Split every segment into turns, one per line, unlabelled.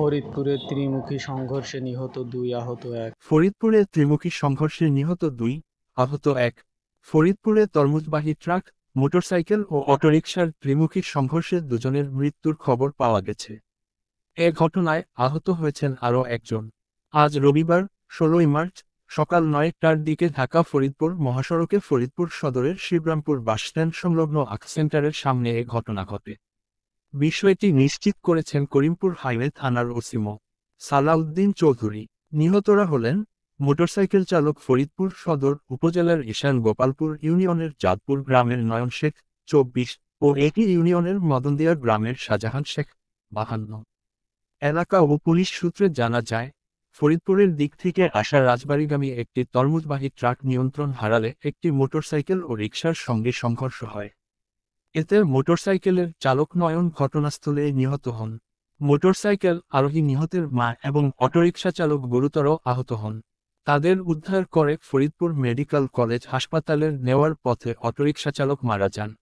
ফরিদপুরে ত্রিমুখী সংঘর্ষে নিহত ২, আহত ১।
ফরিদপুরে ত্রিমুখী সংঘর্ষে নিহত ২, আহত ১। ফরিদপুরে তরমুজবাহী ট্রাক, মোটরসাইকেল ও অটোরিকশার ত্রিমুখী সংঘর্ষে দুজনের মৃত্যুর খবর পাওয়া গেছে। এ ঘটনায় আহত হয়েছেন আরও একজন। আজ রবিবার ১৬ই মার্চ সকাল ৯টার দিকে ঢাকা ফরিদপুর মহাসড়কে ফরিদপুর সদরের শিবরামপুর বাসস্ট্যান্ড সংলগ্ন আক্স সেন্টারের সামনে এ ঘটনা ঘটে। বিষয়টি নিশ্চিত করেছেন করিমপুর হাইওয়ে থানার ওসি মো. সালাউদ্দিন চৌধুরী। নিহতরা হলেন মোটরসাইকেল চালক ফরিদপুর সদর উপজেলার ঈশান গোপালপুর ইউনিয়নের জাদপুর গ্রামের নয়ন শেখ ২৪ ও একই ইউনিয়নের মদনদিয়া গ্রামের শাহজাহান শেখ ৫২। এলাকা ও পুলিশ সূত্রে জানা যায়, ফরিদপুরের দিক থেকে আসা রাজবাড়ীগামী একটি তরমুজবাহী ট্রাক নিয়ন্ত্রণ হারালে একটি মোটরসাইকেল ও রিকশার সঙ্গে সংঘর্ষ হয়। এতে মোটরসাইকেলের চালক নয়ন ঘটনাস্থলে নিহত হন। মোটরসাইকেল আরোহী নিহতের মা এবং অটোরিকশা চালক গুরুতর আহত হন। তাদের উদ্ধার করে ফরিদপুর মেডিকেল কলেজ হাসপাতালে নেওয়ার পথে অটোরিকশা চালক মারা যান।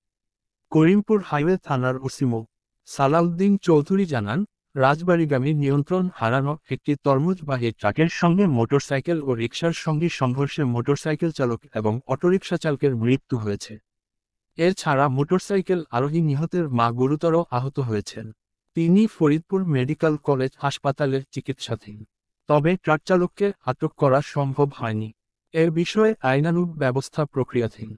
করিমপুর হাইওয়ে থানার ওসি মো. সালাউদ্দিন চৌধুরী জানান, রাজবাড়ীগামী নিয়ন্ত্রণ হারানো একটি তরমুজবাহী ট্রাকের সঙ্গে মোটরসাইকেল ও রিকশার সঙ্গে সংঘর্ষে মোটরসাইকেল চালক এবং অটোরিকশা চালকের মৃত্যু হয়েছে। এছাড়া মোটরসাইকেল আরোহী নিহতের মা গুরুতর আহত হয়েছেন। তিনি ফরিদপুর মেডিকেল কলেজ হাসপাতালের চিকিৎসাধীন। তবে ট্রাক চালককে আটক করা সম্ভব হয়নি। এ বিষয়ে আইনানুগ ব্যবস্থা প্রক্রিয়াধীন।